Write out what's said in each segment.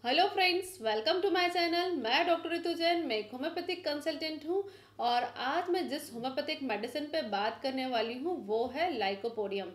Hello friends, welcome to my channel. मैं doctor Ritu Jain, मैं एक होम्योपैथिक कंसल्टेंट हूँ। और आज मैं जिस होम्योपैथिक मेडिसिन पे बात करने वाली हूँ वो है लाइकोपोडियम।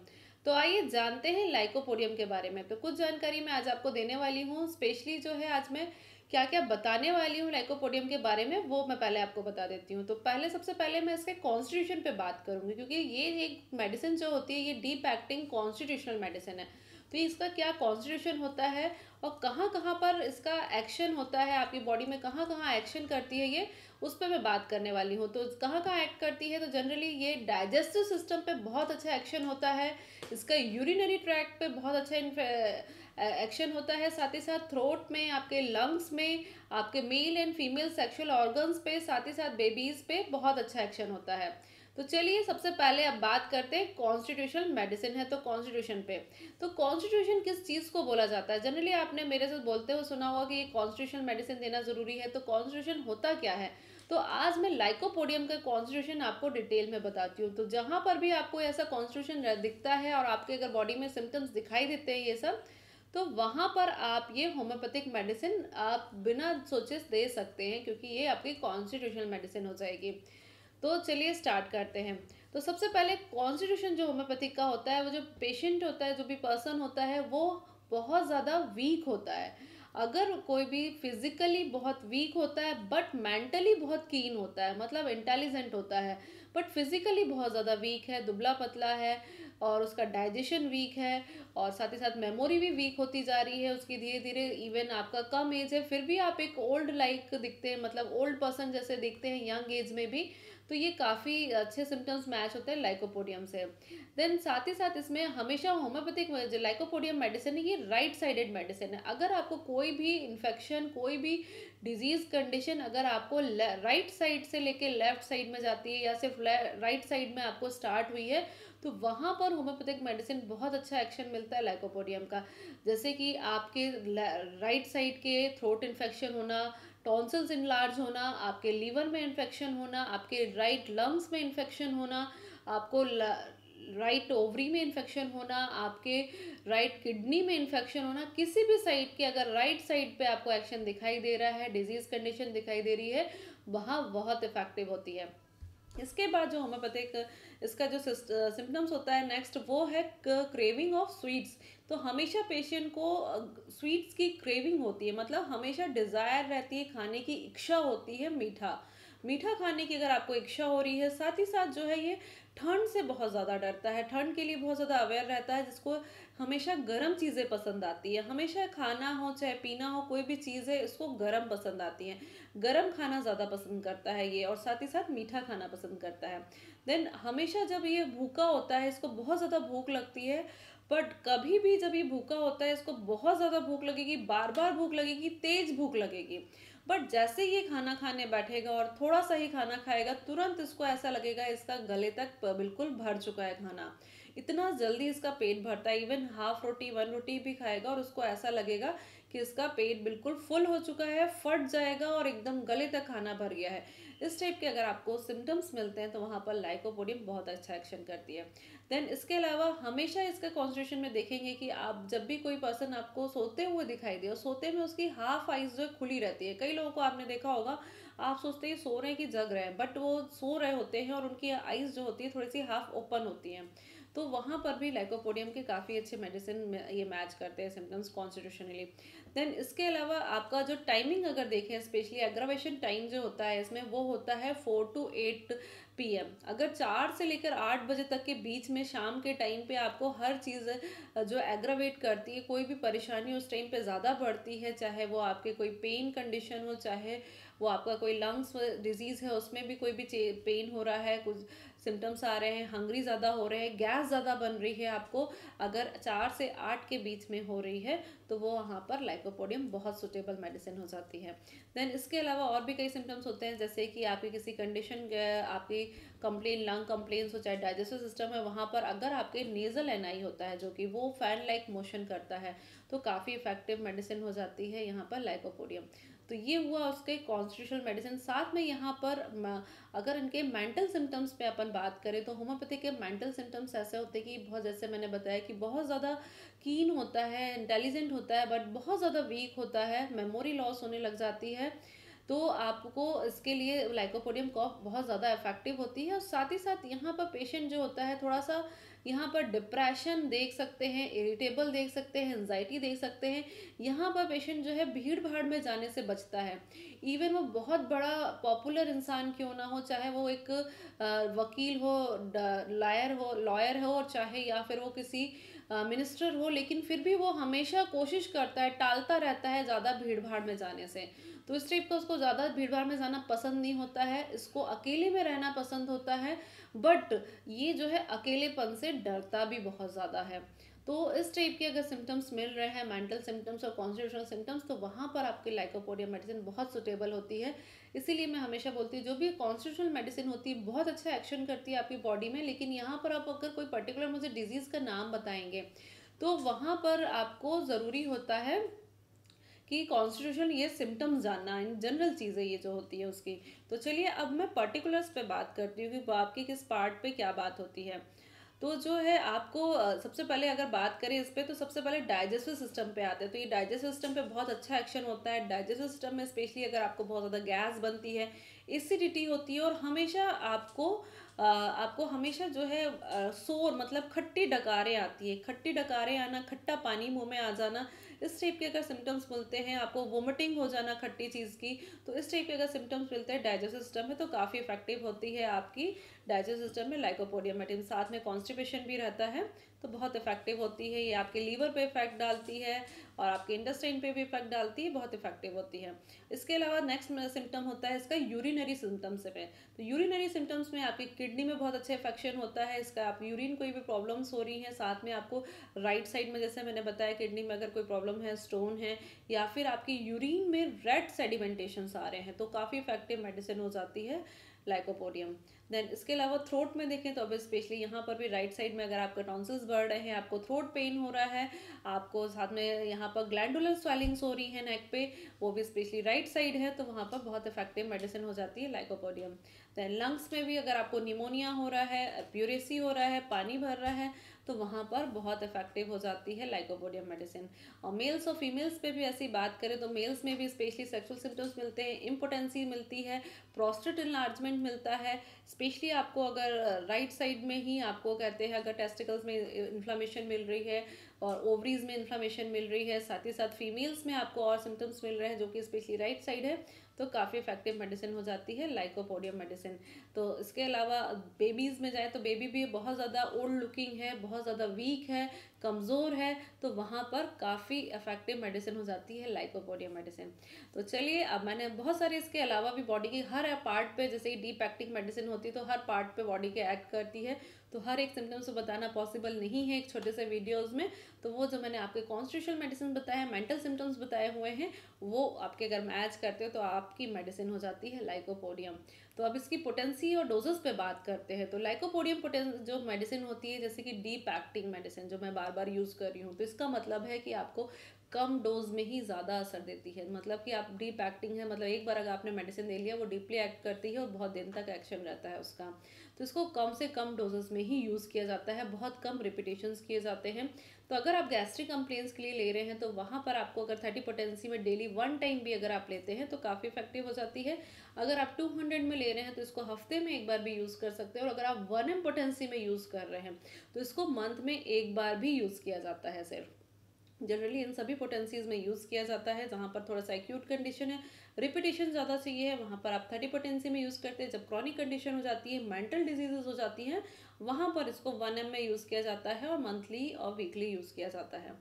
तो आइए जानते हैं लाइकोपोडियम के बारे में। तो कुछ जानकारी मैं आज आपको देने वाली हूँ। स्पेशली जो है आज मैं क्या क्या बताने वाली हूँ लाइकोपोडियम के बारे में वो मैं पहले आपको बता देती हूँ। तो सबसे पहले मैं इसके कॉन्स्टिट्यूशन पे बात करूँगी, क्योंकि ये एक मेडिसिन जो होती है ये डीप एक्टिंग कॉन्स्टिट्यूशनल मेडिसिन है। तो इसका क्या कॉन्स्टिट्यूशन होता है और कहाँ कहाँ पर इसका एक्शन होता है, आपकी बॉडी में कहाँ कहाँ एक्शन करती है, ये उस पर मैं बात करने वाली हूँ। तो कहाँ कहाँ एक्ट करती है, तो जनरली ये डाइजेस्टिव सिस्टम पे बहुत अच्छा एक्शन होता है। इसका यूरिनरी ट्रैक्ट पे बहुत अच्छा एक्शन होता है। साथ ही साथ थ्रोट में, आपके लंग्स में, आपके male and female sexual organs पे, साथ ही साथ बेबीज पे बहुत अच्छा एक्शन होता है। तो चलिए सबसे पहले अब बात करते हैं, कॉन्स्टिट्यूशनल मेडिसिन है तो कॉन्स्टिट्यूशन पे। तो कॉन्स्टिट्यूशन किस चीज़ को बोला जाता है? जनरली आपने मेरे से बोलते हुए सुना होगा कि ये कॉन्स्टिट्यूशनल मेडिसिन देना जरूरी है। तो कॉन्स्टिट्यूशन होता क्या है? तो आज मैं लाइकोपोडियम का कॉन्स्टिट्यूशन आपको डिटेल में बताती हूँ। तो जहाँ पर भी आपको ऐसा कॉन्स्टिट्यूशन दिखता है और आपके अगर बॉडी में सिम्टम्स दिखाई देते हैं ये सब, तो वहाँ पर आप ये होम्योपैथिक मेडिसिन आप बिना सोचे दे सकते हैं, क्योंकि ये आपकी कॉन्स्टिट्यूशनल मेडिसिन हो जाएगी। तो चलिए स्टार्ट करते हैं। तो सबसे पहले कॉन्स्टिट्यूशन जो होम्योपैथिक का होता है, वो जो पेशेंट होता है, जो भी पर्सन होता है, वो बहुत ज़्यादा वीक होता है। अगर कोई भी फिजिकली बहुत वीक होता है बट मेंटली बहुत कीन होता है, मतलब इंटेलिजेंट होता है, बट फिजिकली बहुत ज़्यादा वीक है, दुबला पतला है, और उसका डाइजेशन वीक है, और साथ ही साथ मेमोरी भी वीक होती जा रही है उसकी धीरे धीरे। इवन आपका कम एज है फिर भी आप एक ओल्ड लाइक दिखते हैं, मतलब ओल्ड पर्सन जैसे दिखते हैं यंग एज में भी। तो ये काफ़ी अच्छे सिम्टम्स मैच होते हैं लाइकोपोडियम से। देन साथ ही साथ इसमें हमेशा होम्योपैथिक जो लाइकोपोडियम मेडिसिन है ये राइट साइडेड मेडिसिन है। अगर आपको कोई भी इन्फेक्शन, कोई भी डिजीज कंडीशन अगर आपको राइट साइड से लेके लेफ्ट साइड में जाती है, या सिर्फ राइट साइड में आपको स्टार्ट हुई है, तो वहाँ पर होम्योपैथिक मेडिसिन बहुत अच्छा एक्शन मिलता है लाइकोपोडियम का। जैसे कि आपके राइट साइड के थ्रोट इन्फेक्शन होना, टॉन्सिल्स इनलार्ज होना, आपके लीवर में इन्फेक्शन होना, आपके राइट लंग्स में इन्फेक्शन होना, आपको राइट ओवरी में इन्फेक्शन होना, आपके राइट किडनी में इन्फेक्शन होना, किसी भी साइड के अगर राइट साइड पे आपको एक्शन दिखाई दे रहा है, डिजीज कंडीशन दिखाई दे रही है, वहाँ बहुत इफेक्टिव होती है। इसके बाद जो होम्योपैथिक इसका जो सिम्टम्स होता है नेक्स्ट, वो है क्रेविंग ऑफ स्वीट्स। तो हमेशा पेशेंट को स्वीट्स की क्रेविंग होती है, मतलब हमेशा डिज़ायर रहती है, खाने की इच्छा होती है, मीठा मीठा खाने की अगर आपको इच्छा हो रही है। साथ ही साथ जो है ये ठंड से बहुत ज़्यादा डरता है, ठंड के लिए बहुत ज़्यादा अवेयर रहता है, जिसको हमेशा गर्म चीज़ें पसंद आती है। हमेशा खाना हो चाहे पीना हो, कोई भी चीज़ है इसको गर्म पसंद आती है, गर्म खाना ज़्यादा पसंद करता है ये, और साथ ही साथ मीठा खाना पसंद करता है। देन हमेशा जब ये भूखा होता है, इसको बहुत ज़्यादा भूख लगती है। बट कभी भी जब ये भूखा होता है, इसको बहुत ज़्यादा भूख लगेगी, बार बार भूख लगेगी, तेज भूख लगेगी। बट जैसे ये खाना खाने बैठेगा और थोड़ा सा ही खाना खाएगा, तुरंत इसको ऐसा लगेगा इसका गले तक बिल्कुल भर चुका है खाना। इतना जल्दी इसका पेट भरता है। इवन हाफ रोटी, वन रोटी भी खाएगा और उसको ऐसा लगेगा कि इसका पेट बिल्कुल फुल हो चुका है, फट जाएगा और एकदम गले तक खाना भर गया है। इस टाइप के अगर आपको सिम्टम्स मिलते हैं तो वहाँ पर लाइकोपोडियम बहुत अच्छा एक्शन करती है। देन इसके अलावा हमेशा इसका कॉन्स्टिट्यूशन में देखेंगे कि आप जब भी कोई पर्सन आपको सोते हुए दिखाई दे, और सोते में उसकी हाफ आइज जो खुली रहती है, कई लोगों को आपने देखा होगा, आप सोचते हैं सो रहे हैं कि जग रहे हैं, बट वो सो रहे होते हैं और उनकी आइज जो होती है थोड़ी सी हाफ ओपन होती हैं। तो वहाँ पर भी लाइकोपोडियम के काफ़ी अच्छे मेडिसिन ये मैच करते हैं सिम्टम्स कॉन्स्टिट्यूशनली। देन इसके अलावा आपका जो टाइमिंग अगर देखें, स्पेशली एग्रावेशन टाइम जो होता है इसमें, वो होता है 4 to 8 PM। अगर 4 से लेकर 8 बजे तक के बीच में शाम के टाइम पे आपको हर चीज़ जो एग्रावेट करती है, कोई भी परेशानी उस टाइम पे ज़्यादा बढ़ती है, चाहे वो आपके कोई पेन कंडीशन हो, चाहे वो आपका कोई लंग्स डिजीज़ है उसमें भी कोई भी पेन हो रहा है, कुछ सिम्टम्स आ रहे हैं, हंग्री ज़्यादा हो रहे हैं, गैस ज़्यादा बन रही है आपको, अगर 4 से 8 के बीच में हो रही है, तो वो वहाँ पर लाइकोपोडियम बहुत सुटेबल मेडिसिन हो जाती है। देन इसके अलावा और भी कई सिम्टम्स होते हैं, जैसे कि आपकी किसी कंडीशन, आपकी कंप्लेन, लंग कंप्लेन्स हो, चाहे डाइजेस्टिव सिस्टम है, वहाँ पर अगर आपके नेजल एनआई होता है जो कि वो फैन लाइक मोशन करता है, तो काफ़ी इफेक्टिव मेडिसिन हो जाती है यहाँ पर लाइकोपोडियम। तो ये हुआ उसके कॉन्स्टिट्यूशनल मेडिसिन। साथ में यहाँ पर अगर इनके मेंटल सिम्टम्स पे अपन बात करें तो होम्योपैथी के मेंटल सिम्टम्स ऐसे होते हैं कि बहुत, जैसे मैंने बताया कि बहुत ज़्यादा कीन होता है, इंटेलिजेंट होता है, बट बहुत ज़्यादा वीक होता है, मेमोरी लॉस होने लग जाती है। तो आपको इसके लिए लाइकोपोडियम कॉफ बहुत ज़्यादा इफेक्टिव होती है। और साथ ही साथ यहाँ पर पेशेंट जो होता है थोड़ा सा, यहाँ पर डिप्रेशन देख सकते हैं, इरिटेबल देख सकते हैं, एंजाइटी देख सकते हैं। यहाँ पर पेशेंट जो है भीड़ भाड़ में जाने से बचता है। इवन वो बहुत बड़ा पॉपुलर इंसान क्यों ना हो, चाहे वो एक वकील हो, लॉयर हो, और चाहे या फिर वो किसी मिनिस्टर हो, लेकिन फिर भी वो हमेशा कोशिश करता है, टालता रहता है ज़्यादा भीड़ भाड़ में जाने से। तो इस टाइप का उसको ज़्यादा भीड़ भाड़ में जाना पसंद नहीं होता है, इसको अकेले में रहना पसंद होता है। बट ये जो है अकेलेपन से डरता भी बहुत ज़्यादा है। तो इस टाइप के अगर सिम्टम्स मिल रहे हैं, मेंटल सिम्टम्स और कॉन्स्टिट्यूशनल सिम्टम्स, तो वहाँ पर आपकी लाइकोपोडियम मेडिसिन बहुत सुटेबल होती है। इसीलिए मैं हमेशा बोलती हूँ जो भी कॉन्स्टिट्यूशनल मेडिसिन होती है बहुत अच्छा एक्शन करती है आपकी बॉडी में, लेकिन यहाँ पर आप अगर कोई पर्टिकुलर मुझे डिजीज़ का नाम बताएंगे तो वहाँ पर आपको ज़रूरी होता है कि कॉन्स्टिट्यूशन ये सिम्टम्स जानना, इन जनरल चीज़ें ये जो होती है उसकी। तो चलिए अब मैं पर्टिकुलर्स पे बात करती हूँ कि आपकी किस पार्ट पे क्या बात होती है। तो जो है आपको सबसे पहले अगर बात करें इस पे, तो सबसे पहले डाइजेस्टिव सिस्टम पे आते हैं। तो ये डाइजेस्टिव सिस्टम पे बहुत अच्छा एक्शन होता है। डाइजेस्टिव सिस्टम में स्पेशली अगर आपको बहुत ज़्यादा गैस बनती है, एसिडिटी होती है, और हमेशा आपको हमेशा जो है सोर मतलब खट्टी डकारें आती है, खट्टी डकारें आना, खट्टा पानी मुंह में आ जाना, इस टाइप के अगर सिम्टम्स मिलते हैं, आपको वोमिटिंग हो जाना खट्टी चीज़ की, तो इस टाइप के अगर सिम्टम्स मिलते हैं डाइजेस्टिव सिस्टम में, तो काफ़ी इफेक्टिव होती है आपकी डाइजेस्टिव सिस्टम में लाइकोपोडियम मेडिसिन। साथ में कॉन्स्टिपेशन भी रहता है तो बहुत इफेक्टिव होती है। ये आपके लीवर पे इफेक्ट डालती है और आपके इंटेस्टाइन पे भी इफेक्ट डालती है, बहुत इफेक्टिव होती है। इसके अलावा नेक्स्ट सिम्टम होता है इसका यूरिनरी सिम्टम्स पे। तो यूरिनरी सिम्टम्स में आपकी किडनी में बहुत अच्छा इफेक्शन होता है इसका। आप यूरिन कोई भी प्रॉब्लम्स हो रही हैं, साथ में आपको राइट साइड में, जैसे मैंने बताया, किडनी में अगर कोई प्रॉब्लम है, स्टोन है, या फिर आपकी यूरिन में रेड सेडिमेंटेशन आ रहे हैं, तो काफ़ी इफेक्टिव मेडिसिन हो जाती है लाइकोपोडियम। देन इसके अलावा थ्रोट में देखें तो अब स्पेशली यहाँ पर भी राइट साइड में अगर आपका टॉन्सिल्स बढ़ रहे हैं, आपको थ्रोट पेन हो रहा है, आपको साथ में यहाँ पर ग्लैंडुलर स्वेलिंग्स हो रही है नेक पे, वो भी स्पेशली राइट साइड है, तो वहाँ पर बहुत इफेक्टिव मेडिसिन हो जाती है लाइकोपोडियम। देन लंग्स में भी अगर आपको निमोनिया हो रहा है, प्यूरेसी हो रहा है, पानी भर रहा है, तो वहाँ पर बहुत इफेक्टिव हो जाती है लाइकोपोडियम मेडिसिन। और मेल्स और फीमेल्स पे भी ऐसी बात करें तो मेल्स में भी स्पेशली सेक्सुअल सिम्टम्स मिलते हैं, इम्पोटेंसी मिलती है, प्रोस्टेट इनलार्जमेंट मिलता है। स्पेशली आपको अगर राइट साइड में ही आपको कहते हैं अगर टेस्टिकल्स में इन्फ्लामेशन मिल रही है और ओवरीज में इन्फ्लामेशन मिल रही है, साथ ही साथ फीमेल्स में आपको और सिम्टम्स मिल रहे हैं जो कि स्पेशली राइट साइड है, तो काफ़ी इफेक्टिव मेडिसिन हो जाती है लाइकोपोडियम मेडिसिन। तो इसके अलावा बेबीज़ में जाए तो बेबी भी बहुत ज़्यादा ओल्ड लुकिंग है, बहुत ज़्यादा वीक है, कमज़ोर है, तो वहाँ पर काफ़ी इफेक्टिव मेडिसिन हो जाती है लाइकोपोडियम मेडिसिन। तो चलिए अब मैंने बहुत सारे इसके अलावा भी बॉडी के हर पार्ट पे, जैसे डीप एक्टिंग मेडिसिन होती है तो हर पार्ट पे बॉडी के एक्ट करती है, तो हर एक सिम्टम्स को बताना पॉसिबल नहीं है एक छोटे से वीडियोज़ में। तो वो जो मैंने आपके कॉन्स्टिट्यूशनल मेडिसिन बताए हैं, मेंटल सिम्टम्स बताए हुए हैं, वो आपके अगर मैच करते हो तो आपकी मेडिसिन हो जाती है लाइकोपोडियम। तो अब इसकी पोटेंसी और डोजेस पे बात करते हैं। तो लाइकोपोडियम जो मेडिसिन होती है, जैसे कि डीप एक्टिंग मेडिसिन जो मैं बार बार यूज़ कर रही हूँ, तो इसका मतलब है कि आपको कम डोज में ही ज़्यादा असर देती है। मतलब कि आप डीप एक्टिंग है, मतलब एक बार अगर आपने मेडिसिन ले लिया वो डीपली एक्ट करती है और बहुत दिन तक एक्शन रहता है उसका। तो इसको कम से कम डोजेस में ही यूज़ किया जाता है, बहुत कम रिपीटेशंस किए जाते हैं। तो अगर आप गैस्ट्रिक कंप्लेंट्स के लिए ले रहे हैं तो वहाँ पर आपको अगर 30 पोटेंसी में डेली 1 टाइम भी अगर आप लेते हैं तो काफ़ी इफेक्टिव हो जाती है। अगर आप 200 में ले रहे हैं तो इसको हफ्ते में एक बार भी यूज़ कर सकते हैं। और अगर आप 1 एम पोटेंसी में यूज़ कर रहे हैं तो इसको मंथ में एक बार भी यूज़ किया जाता है सिर्फ। जनरली इन सभी पोटेंसीज में यूज़ किया जाता है। जहाँ पर थोड़ा सा एक्यूट कंडीशन है, रिपीटेशन ज़्यादा चाहिए है, वहाँ पर आप 30 पोटेंसी में यूज़ करते हैं। जब क्रॉनिक कंडीशन हो जाती है, मेंटल डिजीजेज हो जाती हैं, वहाँ पर इसको 1 एम में यूज़ किया जाता है और मंथली और वीकली यूज़ किया जाता है।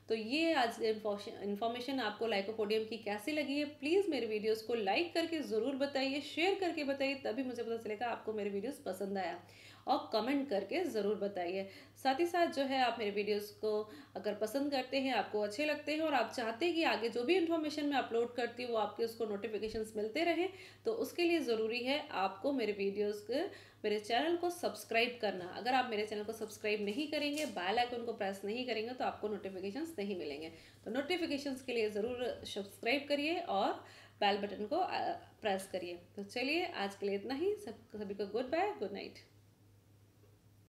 तो ये आज इन्फॉर्मेशन आपको लाइकोपोडियम की कैसी लगी है, प्लीज़ मेरे वीडियोस को लाइक करके ज़रूर बताइए, शेयर करके बताइए, तभी मुझे पता चलेगा आपको मेरे वीडियोस पसंद आया। और कमेंट करके ज़रूर बताइए। साथ ही साथ जो है आप मेरे वीडियोस को अगर पसंद करते हैं, आपको अच्छे लगते हैं और आप चाहते हैं कि आगे जो भी इन्फॉर्मेशन मैं अपलोड करती हूँ वो आपके उसको नोटिफिकेशंस मिलते रहें, तो उसके लिए ज़रूरी है आपको मेरे वीडियोस के मेरे चैनल को सब्सक्राइब करना। अगर आप मेरे चैनल को सब्सक्राइब नहीं करेंगे, बेल आइकन को प्रेस नहीं करेंगे, तो आपको नोटिफिकेशंस नहीं मिलेंगे। तो नोटिफिकेशंस के लिए ज़रूर सब्सक्राइब करिए और बेल बटन को प्रेस करिए। तो चलिए आज के लिए इतना ही। सभी को गुड बाय, गुड नाइट।